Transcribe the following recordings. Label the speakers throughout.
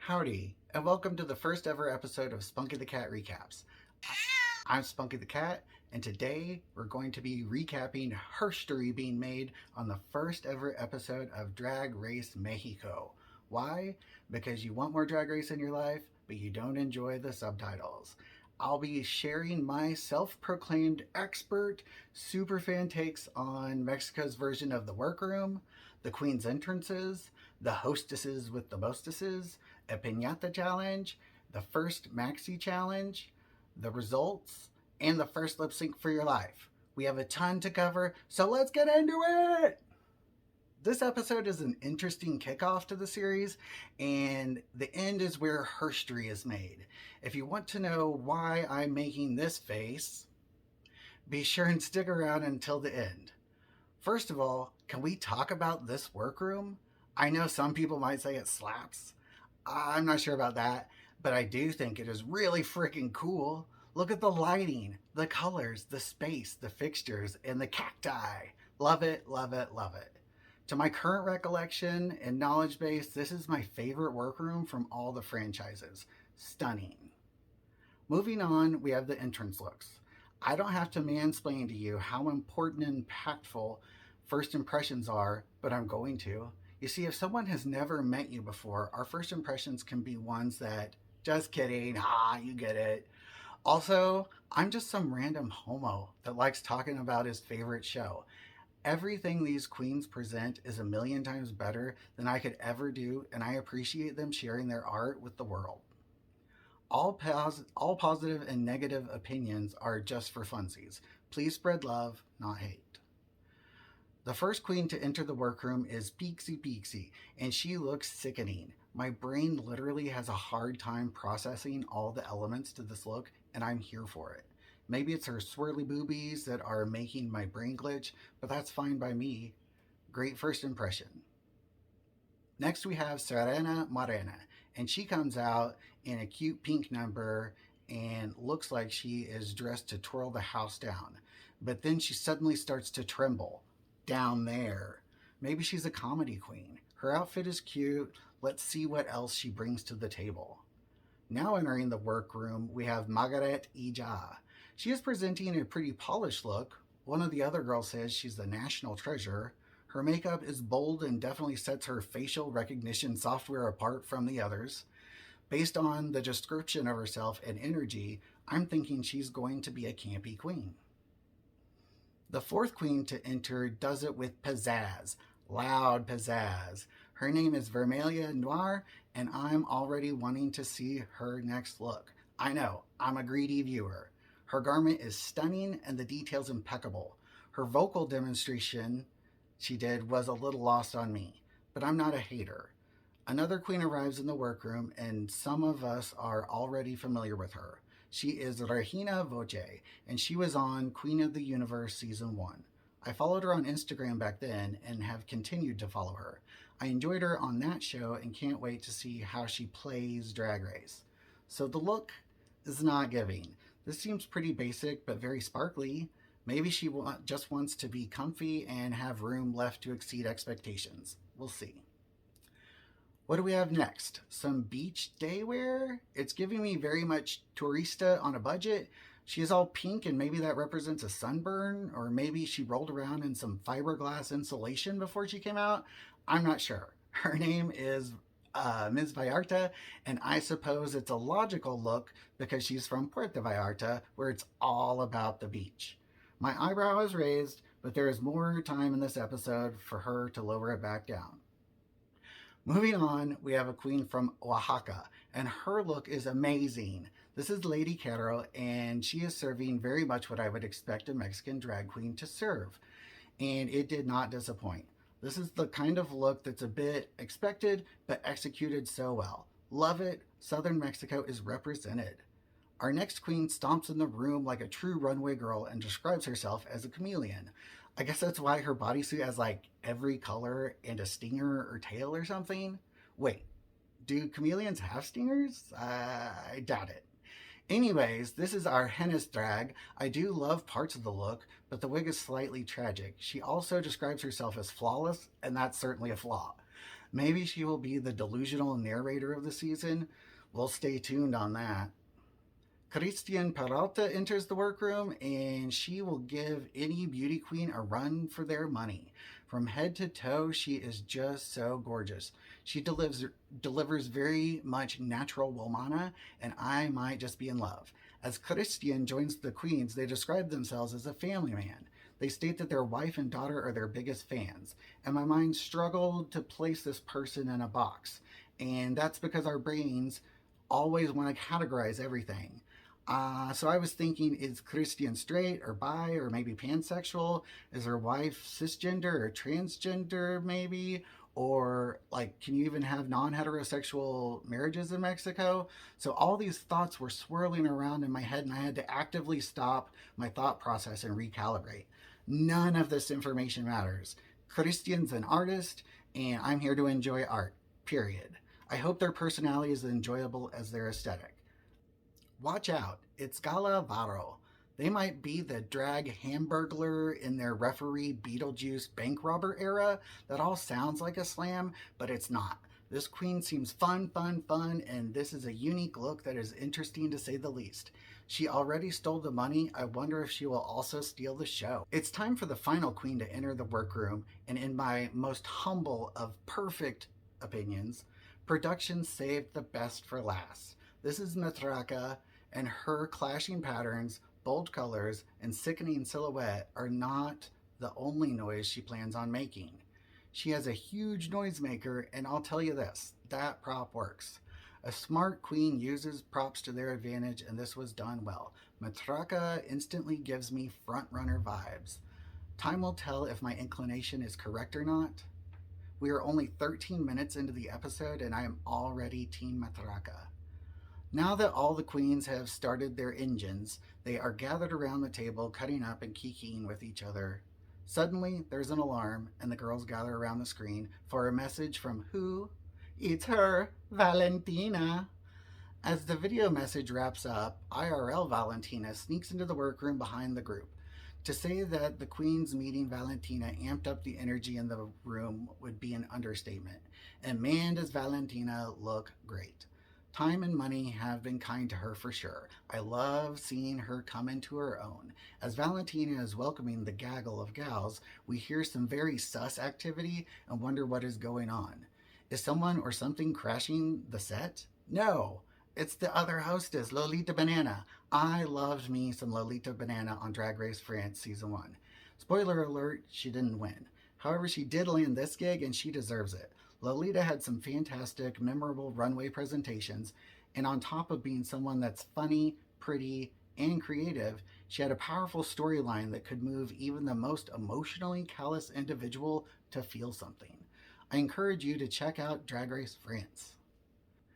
Speaker 1: Howdy, and welcome to the first ever episode of Spunky the Cat Recaps. I'm Spunky the Cat, and today we're going to be recapping HERSTOry being made on the first ever episode of Drag Race Mexico. Why? Because you want more Drag Race in your life, but you don't enjoy the subtitles. I'll be sharing my self-proclaimed expert superfan takes on Mexico's version of the workroom, the Queen's entrances, the hostesses with the mostesses, a piñata challenge, the first maxi challenge, the results, and the first lip sync for your life. We have a ton to cover, so let's get into it! This episode is an interesting kickoff to the series, and the end is where HERSTOry is made. If you want to know why I'm making this face, be sure and stick around until the end. First of all, can we talk about this workroom? I know some people might say it slaps. I'm not sure about that, but I do think it is really freaking cool. Look at the lighting, the colors, the space, the fixtures, and the cacti. Love it, love it, love it. To my current recollection and knowledge base, this is my favorite workroom from all the franchises. Stunning. Moving on, we have the entrance looks. I don't have to mansplain to you how important and impactful first impressions are, but I'm going to. You see, if someone has never met you before, our first impressions can be ones that, just kidding, you get it. Also, I'm just some random homo that likes talking about his favorite show. Everything these queens present is a million times better than I could ever do, and I appreciate them sharing their art with the world. All positive and negative opinions are just for funsies. Please spread love, not hate. The first queen to enter the workroom is Pixie, and she looks sickening. My brain literally has a hard time processing all the elements to this look, and I'm here for it. Maybe it's her swirly boobies that are making my brain glitch, but that's fine by me. Great first impression. Next we have Serena Morena, and she comes out in a cute pink number and looks like she is dressed to twirl the house down. But then she suddenly starts to tremble. Down there. Maybe she's a comedy queen. Her outfit is cute. Let's see what else she brings to the table. Now entering the workroom, we have Margaret Ija. She is presenting a pretty polished look. One of the other girls says she's the national treasure. Her makeup is bold and definitely sets her facial recognition software apart from the others. Based on the description of herself and energy, I'm thinking she's going to be a campy queen. The fourth queen to enter does it with pizzazz, loud pizzazz. Her name is Vermelia Noir, and I'm already wanting to see her next look. I know, I'm a greedy viewer. Her garment is stunning and the details impeccable. Her vocal demonstration she did was a little lost on me, but I'm not a hater. Another queen arrives in the workroom, and some of us are already familiar with her. She is Regina Voce, and she was on Queen of the Universe Season 1. I followed her on Instagram back then and have continued to follow her. I enjoyed her on that show and can't wait to see how she plays Drag Race. So the look is not giving. This seems pretty basic but very sparkly. Maybe she just wants to be comfy and have room left to exceed expectations. We'll see. What do we have next? Some beach day wear? It's giving me very much tourista on a budget. She is all pink and maybe that represents a sunburn, or maybe she rolled around in some fiberglass insulation before she came out. I'm not sure. Her name is Ms. Vallarta, and I suppose it's a logical look because she's from Puerto Vallarta, where it's all about the beach. My eyebrow is raised, but there is more time in this episode for her to lower it back down. Moving on, we have a queen from Oaxaca, and her look is amazing. This is Lady Caro, and she is serving very much what I would expect a Mexican drag queen to serve, and it did not disappoint. This is the kind of look that's a bit expected, but executed so well. Love it. Southern Mexico is represented. Our next queen stomps in the room like a true runway girl and describes herself as a chameleon. I guess that's why her bodysuit has like every color and a stinger or tail or something. Wait, do chameleons have stingers? I doubt it. Anyways, this is our Hennis drag. I do love parts of the look, but the wig is slightly tragic. She also describes herself as flawless, and that's certainly a flaw. Maybe she will be the delusional narrator of the season. We'll stay tuned on that. Christian Peralta enters the workroom and she will give any beauty queen a run for their money. From head to toe, she is just so gorgeous. She delivers very much natural Womana, and I might just be in love. As Christian joins the queens, they describe themselves as a family man. They state that their wife and daughter are their biggest fans, and my mind struggled to place this person in a box. And that's because our brains always want to categorize everything. So I was thinking, is Christian straight or bi or maybe pansexual? Is her wife cisgender or transgender maybe? Or like, can you even have non-heterosexual marriages in Mexico? So all these thoughts were swirling around in my head, and I had to actively stop my thought process and recalibrate. None of this information matters. Christian's an artist, and I'm here to enjoy art, period. I hope their personality is as enjoyable as their aesthetic. Watch out, it's Gala Varro. They might be the drag hamburglar in their referee Beetlejuice bank robber era. That all sounds like a slam, but it's not. This queen seems fun, and this is a unique look that is interesting to say the least. She already stole the money. I wonder if she will also steal the show. It's time for the final queen to enter the workroom, and in my most humble of perfect opinions, production saved the best for last. This is Matraka, and her clashing patterns, bold colors, and sickening silhouette are not the only noise she plans on making. She has a huge noisemaker, and I'll tell you this, that prop works. A smart queen uses props to their advantage, and this was done well. Matraka instantly gives me frontrunner vibes. Time will tell if my inclination is correct or not. We are only 13 minutes into the episode, and I am already Team Matraka. Now that all the queens have started their engines, they are gathered around the table, cutting up and kikiing with each other. Suddenly, there's an alarm, and the girls gather around the screen for a message from who? It's her, Valentina. As the video message wraps up, IRL Valentina sneaks into the workroom behind the group. To say that the queens meeting Valentina amped up the energy in the room would be an understatement. And man, does Valentina look great. Time and money have been kind to her for sure. I love seeing her come into her own. As Valentina is welcoming the gaggle of gals, we hear some very sus activity and wonder what is going on. Is someone or something crashing the set? No, it's the other hostess, Lolita Banana. I loved me some Lolita Banana on Drag Race France Season 1. Spoiler alert, she didn't win. However, she did land this gig and she deserves it. Lolita had some fantastic, memorable runway presentations, and on top of being someone that's funny, pretty, and creative, she had a powerful storyline that could move even the most emotionally callous individual to feel something. I encourage you to check out Drag Race France.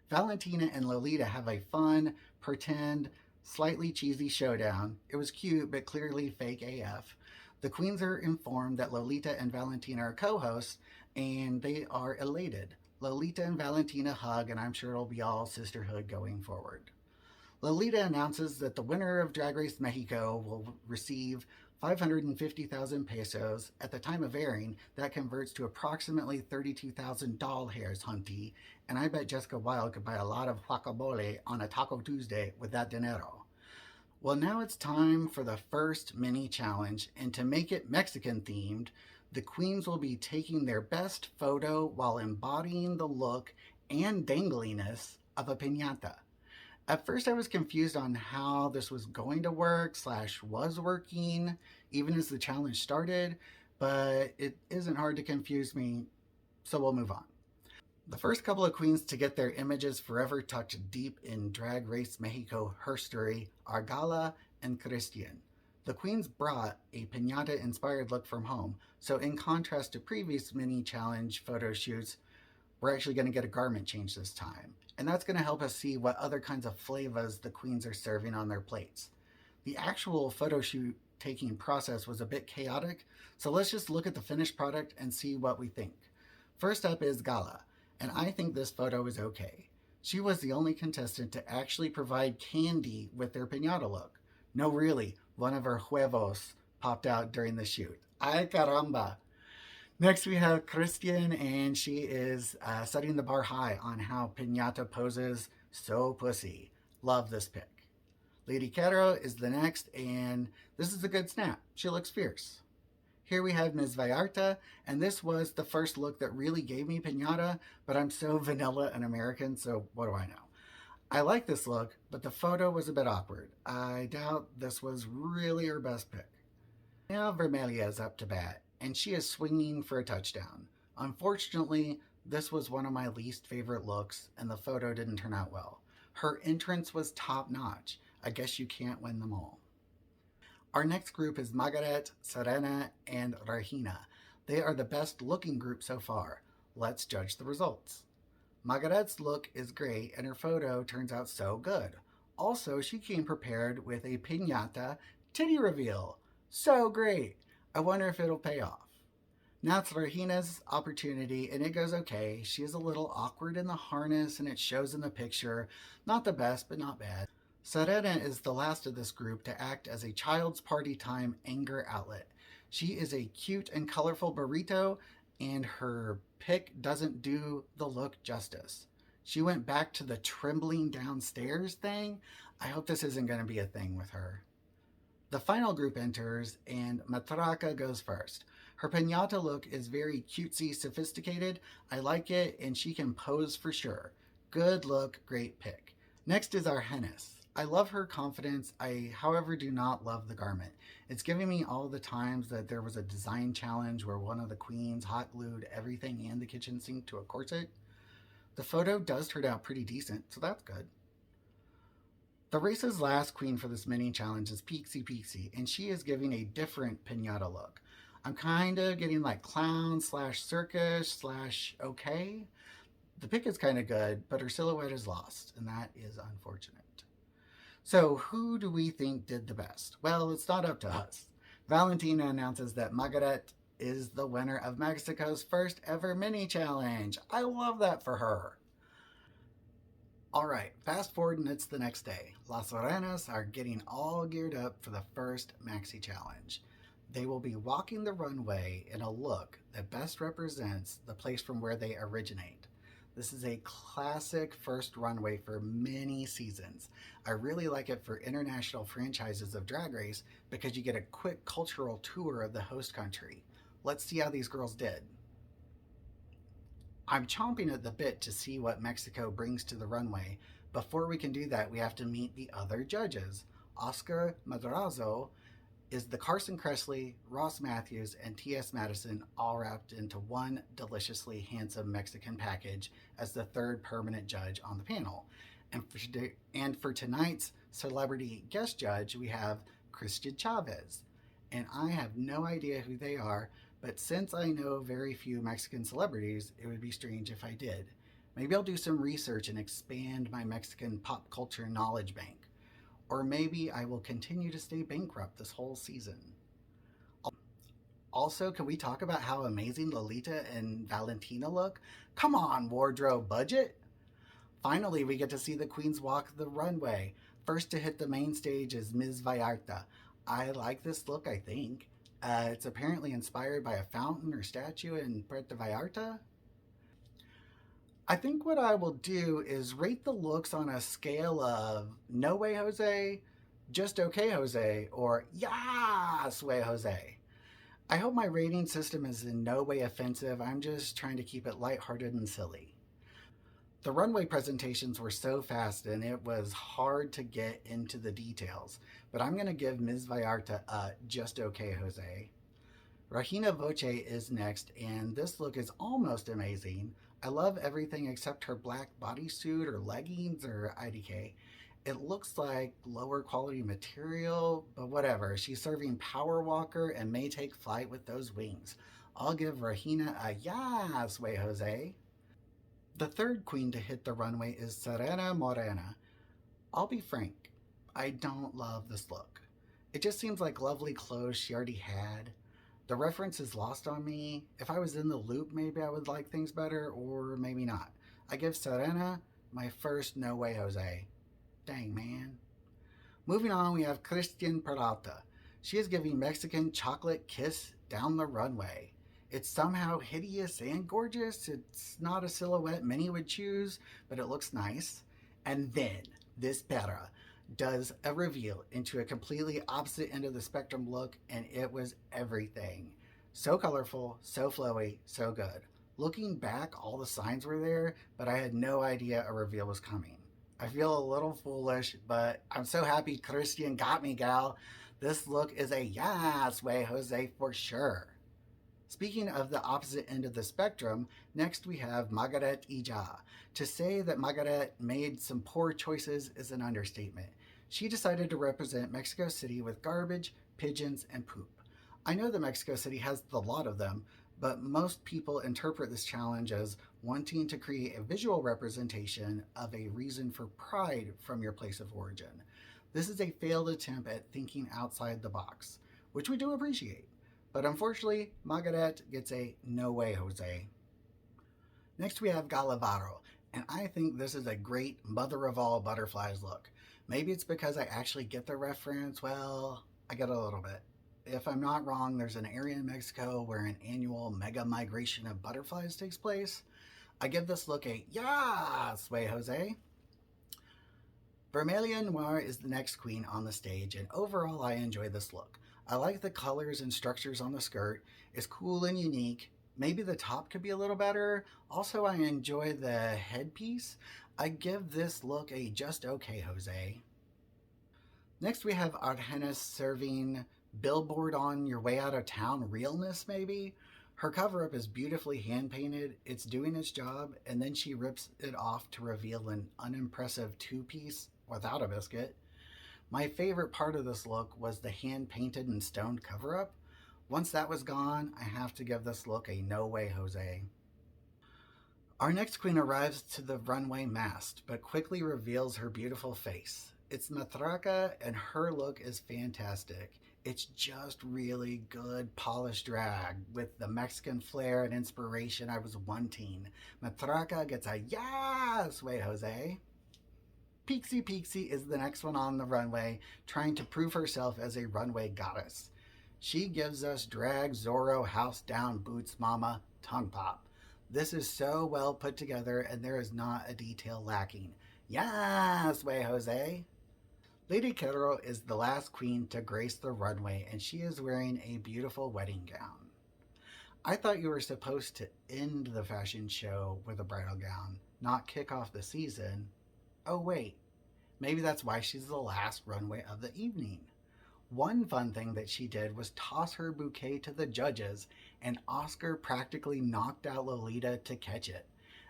Speaker 1: Valentina and Lolita have a fun, pretend, slightly cheesy showdown. It was cute, but clearly fake AF. The queens are informed that Lolita and Valentina are co-hosts, and they are elated. Lolita and Valentina hug, and I'm sure it'll be all sisterhood going forward. Lolita announces that the winner of Drag Race Mexico will receive 550,000 pesos. At the time of airing, that converts to approximately 32,000 doll hairs, hunty, and I bet Jessica Wilde could buy a lot of guacamole on a Taco Tuesday with that dinero. Well, now it's time for the first mini challenge, and to make it Mexican themed, the queens will be taking their best photo while embodying the look and dangliness of a piñata. At first I was confused on how this was going to work / was working, even as the challenge started, but it isn't hard to confuse me, so we'll move on. The first couple of queens to get their images forever tucked deep in Drag Race Mexico HERSTORY are Gala and Christian. The queens brought a piñata-inspired look from home, so in contrast to previous mini-challenge photo shoots, we're actually going to get a garment change this time. And that's going to help us see what other kinds of flavas the queens are serving on their plates. The actual photo shoot taking process was a bit chaotic, so let's just look at the finished product and see what we think. First up is Gala, and I think this photo is okay. She was the only contestant to actually provide candy with their piñata look. No, really, one of her huevos popped out during the shoot. Ay caramba! Next, we have Christian, and she is setting the bar high on how Pinata poses so pussy. Love this pic. Lady Caro is the next, and this is a good snap. She looks fierce. Here we have Ms. Vallarta, and this was the first look that really gave me Pinata, but I'm so vanilla and American, so what do I know? I like this look, but the photo was a bit awkward. I doubt this was really her best pick. Now Vermelia is up to bat, and she is swinging for a touchdown. Unfortunately, this was one of my least favorite looks, and the photo didn't turn out well. Her entrance was top notch. I guess you can't win them all. Our next group is Margaret, Serena, and Regina. They are the best looking group so far. Let's judge the results. Margaret's look is great, and her photo turns out so good. Also, she came prepared with a piñata titty reveal. So great! I wonder if it'll pay off. Now it's Regina's opportunity, and it goes okay. She is a little awkward in the harness, and it shows in the picture. Not the best, but not bad. Serena is the last of this group to act as a child's party time anger outlet. She is a cute and colorful burrito, and her pic doesn't do the look justice. She went back to the trembling downstairs thing. I hope this isn't going to be a thing with her. The final group enters, and Matraca goes first. Her piñata look is very cutesy, sophisticated. I like it, and she can pose for sure. Good look, great pick. Next is our Hennis. I love her confidence. I, however, do not love the garment. It's giving me all the times that there was a design challenge where one of the queens hot glued everything and the kitchen sink to a corset. The photo does turn out pretty decent, so that's good. The race's last queen for this mini challenge is Pixie Pixie, and she is giving a different pinata look. I'm kind of getting like clown slash circus slash okay. The pic is kind of good, but her silhouette is lost, and that is unfortunate. So, who do we think did the best? Well, it's not up to us. Valentina announces that Margaret is the winner of Mexico's first ever mini challenge. I love that for her. All right, fast forward and it's the next day. Las Arenas are getting all geared up for the first maxi challenge. They will be walking the runway in a look that best represents the place from where they originate. This is a classic first runway for many seasons. I really like it for international franchises of Drag Race because you get a quick cultural tour of the host country. Let's see how these girls did. I'm chomping at the bit to see what Mexico brings to the runway. Before we can do that, we have to meet the other judges. Oscar Madrazo is the Carson Kressley, Ross Matthews, and T.S. Madison all wrapped into one deliciously handsome Mexican package as the third permanent judge on the panel. And for tonight's celebrity guest judge, we have Christian Chavez. And I have no idea who they are, but since I know very few Mexican celebrities, it would be strange if I did. Maybe I'll do some research and expand my Mexican pop culture knowledge bank. Or maybe I will continue to stay bankrupt this whole season. Also, can we talk about how amazing Lolita and Valentina look? Come on, wardrobe budget! Finally, we get to see the queens walk the runway. First to hit the main stage is Ms. Vallarta. I like this look, I think. It's apparently inspired by a fountain or statue in Puerto Vallarta. I think what I will do is rate the looks on a scale of no way Jose, just okay Jose, or yes way Jose. I hope my rating system is in no way offensive. I'm just trying to keep it lighthearted and silly. The runway presentations were so fast and it was hard to get into the details, but I'm going to give Ms. Vallarta a just okay Jose. Regina Voce is next, and this look is almost amazing. I love everything except her black bodysuit or leggings or IDK. It looks like lower quality material, but whatever. She's serving Power Walker and may take flight with those wings. I'll give Regina a yes way Jose. The third queen to hit the runway is Serena Morena. I'll be frank, I don't love this look. It just seems like lovely clothes she already had. The reference is lost on me. If I was in the loop, maybe I would like things better, or maybe not. I give Serena my first no way Jose. Dang, man. Moving on, we have Christian Peralta. She is giving Mexican chocolate kiss down the runway. It's somehow hideous and gorgeous. It's not a silhouette many would choose, but it looks nice. And then this Pera does a reveal into a completely opposite end of the spectrum look, and it was everything. So colorful, so flowy, so good. Looking back, all the signs were there, but I had no idea a reveal was coming. I feel a little foolish, but I'm so happy Christian got me, gal. This look is a yes way, Jose, for sure. Speaking of the opposite end of the spectrum, next we have Margaret Ija. To say that Margaret made some poor choices is an understatement. She decided to represent Mexico City with garbage, pigeons, and poop. I know that Mexico City has a lot of them, but most people interpret this challenge as wanting to create a visual representation of a reason for pride from your place of origin. This is a failed attempt at thinking outside the box, which we do appreciate. But unfortunately, Margaret gets a no way, Jose. Next we have Galavaro, and I think this is a great mother of all butterflies look. Maybe it's because I actually get the reference. Well, I get a little bit. If I'm not wrong, there's an area in Mexico where an annual mega migration of butterflies takes place. I give this look a yes way, Jose. Vermelia Noir is the next queen on the stage, and overall I enjoy this look. I like the colors and structures on the skirt. It's cool and unique. Maybe the top could be a little better. Also, I enjoy the headpiece. I give this look a just okay, Jose. Next, we have Argenis serving billboard on your way out of town realness, maybe. Her cover-up is beautifully hand-painted. It's doing its job, and then she rips it off to reveal an unimpressive two-piece without a biscuit. My favorite part of this look was the hand-painted and stoned cover-up. Once that was gone, I have to give this look a no way, Jose. Our next queen arrives to the runway masked, but quickly reveals her beautiful face. It's Matraca, and her look is fantastic. It's just really good polished drag with the Mexican flair and inspiration I was wanting. Matraca gets a yes way, Jose. Pixie Pixie is the next one on the runway, trying to prove herself as a runway goddess. She gives us drag Zorro house down boots mama tongue pop. This is so well put together, and there is not a detail lacking. Yes way, Jose. Lady Kettle is the last queen to grace the runway, and she is wearing a beautiful wedding gown. I thought you were supposed to end the fashion show with a bridal gown, not kick off the season. Oh wait, maybe that's why she's the last runway of the evening. One fun thing that she did was toss her bouquet to the judges, and Oscar practically knocked out Lolita to catch it.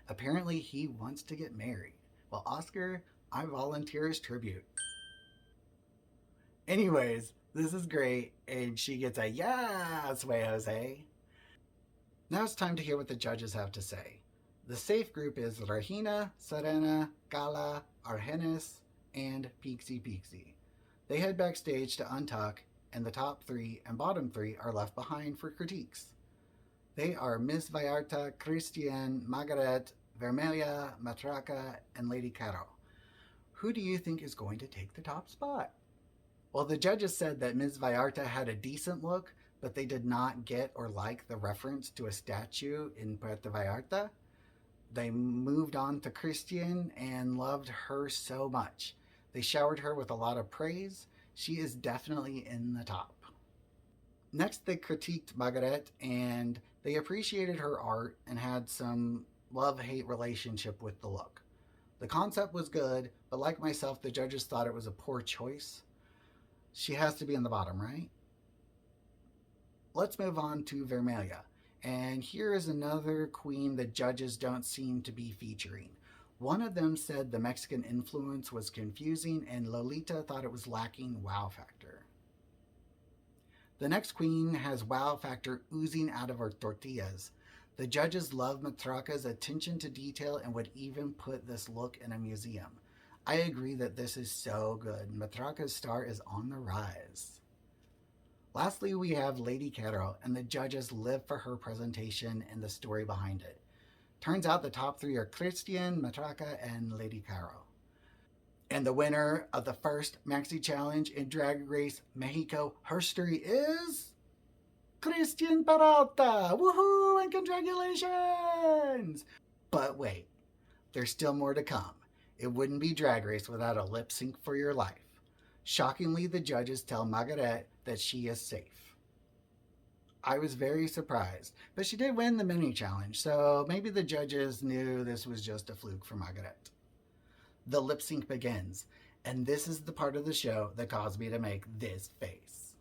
Speaker 1: Apparently he wants to get married. Well, Oscar, I volunteer as tribute. Anyways, this is great, and she gets a yes way, Jose. Now it's time to hear what the judges have to say. The safe group is Regina, Serena, Gala, Argenis, and Pixie Pixie. They head backstage to untuck, and the top three and bottom three are left behind for critiques. They are Miss Vallarta, Christian, Margaret, Vermelia, Matraca, and Lady Caro. Who do you think is going to take the top spot? Well, the judges said that Ms. Vallarta had a decent look, but they did not get or like the reference to a statue in Puerto Vallarta. They moved on to Christian and loved her so much. They showered her with a lot of praise. She is definitely in the top. Next, they critiqued Margaret, and they appreciated her art and had some love-hate relationship with the look. The concept was good, but like myself, the judges thought it was a poor choice. She has to be in the bottom, right? Let's move on to Vermelia. And here is another queen the judges don't seem to be featuring. One of them said the Mexican influence was confusing, and Lolita thought it was lacking wow factor. The next queen has wow factor oozing out of her tortillas. The judges love Matraca's attention to detail and would even put this look in a museum. I agree that this is so good. Matraca's star is on the rise. Lastly, we have Lady Caro, and the judges live for her presentation and the story behind it. Turns out the top three are Christian, Matraca, and Lady Caro. And the winner of the first Maxi Challenge in Drag Race Mexico HERSTORY is Christian Peralta! Woohoo and congratulations! But wait, there's still more to come. It wouldn't be Drag Race without a lip sync for your life. Shockingly, the judges tell Margaret that she is safe. I was very surprised, but she did win the mini challenge, so maybe the judges knew this was just a fluke for Margaret. The lip sync begins, and this is the part of the show that caused me to make this face.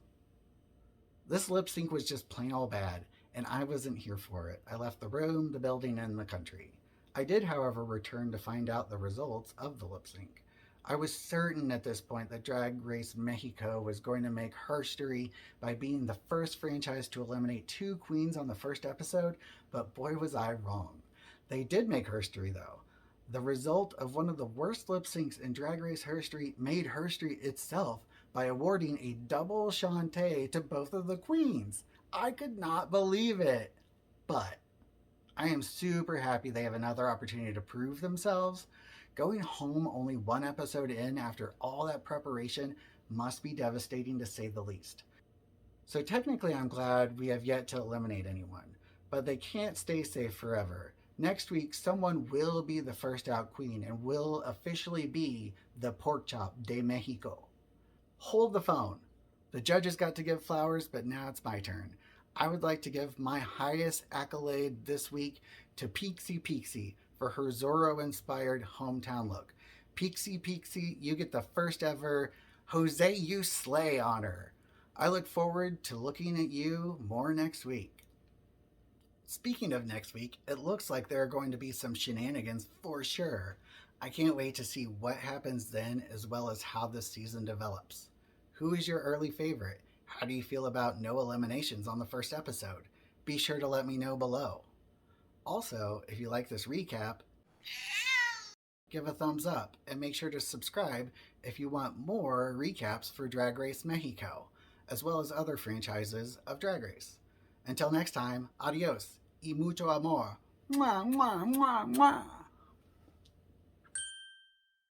Speaker 1: This lip sync was just plain old bad, and I wasn't here for it. I left the room, the building, and the country. I did, however, return to find out the results of the lip sync. I was certain at this point that Drag Race Mexico was going to make HERSTORY by being the first franchise to eliminate 2 queens on the first episode, but boy was I wrong. They did make HERSTORY though. The result of one of the worst lip syncs in Drag Race HERSTORY made HERSTORY itself by awarding a double Shantae to both of the queens. I could not believe it. But I am super happy they have another opportunity to prove themselves. Going home only 1 episode in after all that preparation must be devastating to say the least. So technically I'm glad we have yet to eliminate anyone, but they can't stay safe forever. Next week, someone will be the first out queen and will officially be the pork chop de Mexico. Hold the phone. The judges got to give flowers, but now it's my turn. I would like to give my highest accolade this week to Pixie for her Zorro-inspired hometown look. Pixie, you get the first ever Jose You Slay honor. I look forward to looking at you more next week. Speaking of next week, it looks like there are going to be some shenanigans for sure. I can't wait to see what happens then, as well as how this season develops. Who is your early favorite? How do you feel about no eliminations on the first episode? Be sure to let me know below. Also, if you like this recap, give a thumbs up and make sure to subscribe if you want more recaps for Drag Race Mexico, as well as other franchises of Drag Race. Until next time, adios y mucho amor. Mwah, mwah, mwah, mwah.